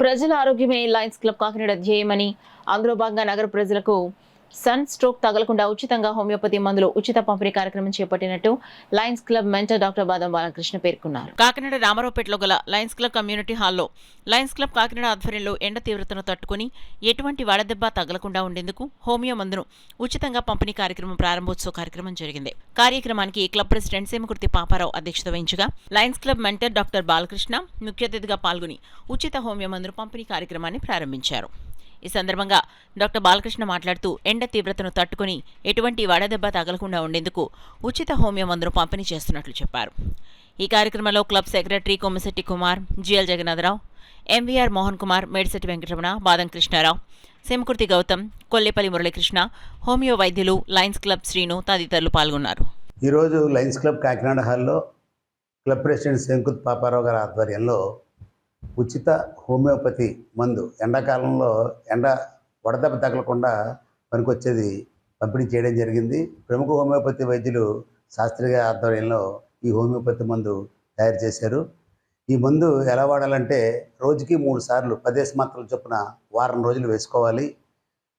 ప్రజల ఆరోగ్యమే Lions club Kakinada ధ్యేయమని, అందులో భాగంగా నగర ప్రజలకు సన్ స్ట్రోక్ తగలకుండా ఉచితంగా హోమియోపతి మందులు ఉచిత పంపిణీ కార్యక్రమం చేపట్టినట్టు లయన్స్ క్లబ్ మెంటర్ డాక్టర్ బాదం బాలకృష్ణ పేర్కొన్నారు. కాకినాడ రామారావుపేటలో గల లయన్స్ క్లబ్ కమ్యూనిటీ హాల్లో లయన్స్ క్లబ్ కాకినాడ ఆధ్వర్యంలో ఎండ తీవ్రతను తట్టుకుని ఎటువంటి వడదెబ్బ తగలకుండా ఉండేందుకు హోమియో మందును ఉచితంగా పంపిణీ కార్యక్రమం ప్రారంభోత్సవ కార్యక్రమం జరిగింది. కార్యక్రమానికి క్లబ్ ప్రెసిడెంట్ సేమకుర్తి పాపారావు అధ్యక్షత వహించగా Lions club mentor doctor Balakrishna ముఖ్య అతిథిగా పాల్గొని ఉచిత హోమియో మందులు పంపిణీ కార్యక్రమాన్ని ప్రారంభించారు. ఈ సందర్భంగా డాక్టర్ బాలకృష్ణ మాట్లాడుతూ ఎండ తీవ్రతను తట్టుకుని ఎటువంటి వడదెబ్బ తగలకుండా ఉండేందుకు ఉచిత హోమియో మందును పంపిణీ చేస్తున్నట్లు చెప్పారు. ఈ కార్యక్రమంలో club secretary Kommisetti Kumar, GL Jagannatharao, MVR Mohan Kumar, Medisetti Venkataramana, Badam Krishnarao, Semakurthi Gautam, Kollepalli Muralikrishna, homeo వైద్యులు, లయన్స్ క్లబ్ శ్రీను తదితరులు పాల్గొన్నారు. ఈరోజు లయన్స్ క్లబ్ కాకినాడ హాల్లో క్లబ్ ప్రెసిడెంట్ సేమకుర్తి పాపారావు గారి ఆధ్వర్యంలో ఉచిత హోమియోపతి మందు ఎండాకాలంలో వడదెబ్బ తగలకుండా పనికొచ్చేది పంపిణీ చేయడం జరిగింది. ప్రముఖ హోమియోపతి వైద్యులు శాస్త్రి గారి ఆధ్వర్యంలో ఈ హోమియోపతి మందు తయారు చేశారు. ఈ మందు ఎలా వాడాలంటే రోజుకి 3 సార్లు 10 మాత్రల చొప్పున వారం రోజులు వేసుకోవాలి.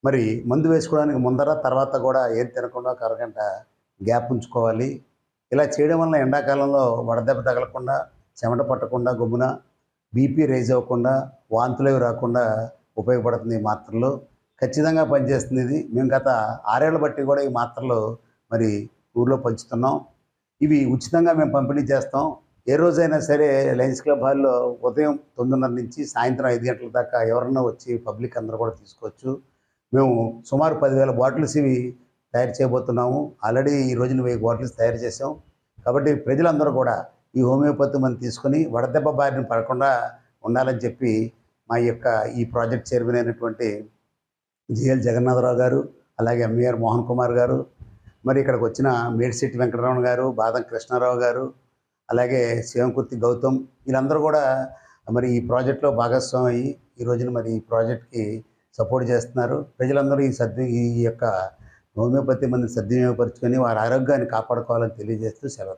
మరి మందు వేసుకోవడానికి ముందర తర్వాత కూడా ఏం తినకుండా ఒక అరగంట గ్యాప్ ఉంచుకోవాలి. ఇలా చేయడం వల్ల ఎండాకాలంలో వడదెబ్బ తగలకుండా, చెమట పట్టకుండా, గమ్మున బీపీ రైజ్ అవ్వకుండా, వాంతులు రాకుండా ఉపయోగపడుతుంది. ఈ మాత్రలు ఖచ్చితంగా పనిచేస్తుంది. ఇది మేము గత 6 ఏళ్ల బట్టి కూడా ఈ మాత్రలు మరి ఊర్లో పంచుతున్నాం. ఇవి ఉచితంగా మేము పంపిణీ చేస్తాం. ఏ రోజైనా సరే లయన్స్ క్లబ్ హాల్లో ఉదయం 9:30 నుంచి సాయంత్రం 5 గంటల దాకా ఎవరన్నా వచ్చి పబ్లిక్ అందరూ కూడా తీసుకోవచ్చు. మేము సుమారు 10,000 బాటిల్స్ ఇవి తయారు చేయబోతున్నాము. ఆల్రెడీ ఈ రోజున 1000 బాటిల్స్ తయారు చేసాం. కాబట్టి ప్రజలందరూ కూడా ఈ హోమియోపతి మందు తీసుకుని వడదెబ్బ బారిన పడకుండా ఉండాలని చెప్పి ఈ ప్రాజెక్ట్ చైర్మన్ అయినటువంటి జిఎల్ జగన్నాథరావు గారు, అలాగే ఎంవీఆర్ మోహన్ కుమార్ గారు, మరి ఇక్కడికి వచ్చిన మేడిశెట్టి వెంకటరమణ గారు, బాదం కృష్ణారావు గారు, అలాగే సేమకుర్తి గౌతమ్, వీళ్ళందరూ కూడా మరి ఈ ప్రాజెక్ట్లో భాగస్వామి అయ్యి ఈ రోజున మరి ఈ ప్రాజెక్ట్కి సపోర్ట్ చేస్తున్నారు. ప్రజలందరూ ఈ యొక్క హోమియోపతి మందుని సద్వినియోగపరుచుకొని వారి ఆరోగ్యాన్ని కాపాడుకోవాలని తెలియజేస్తూ సెలవు.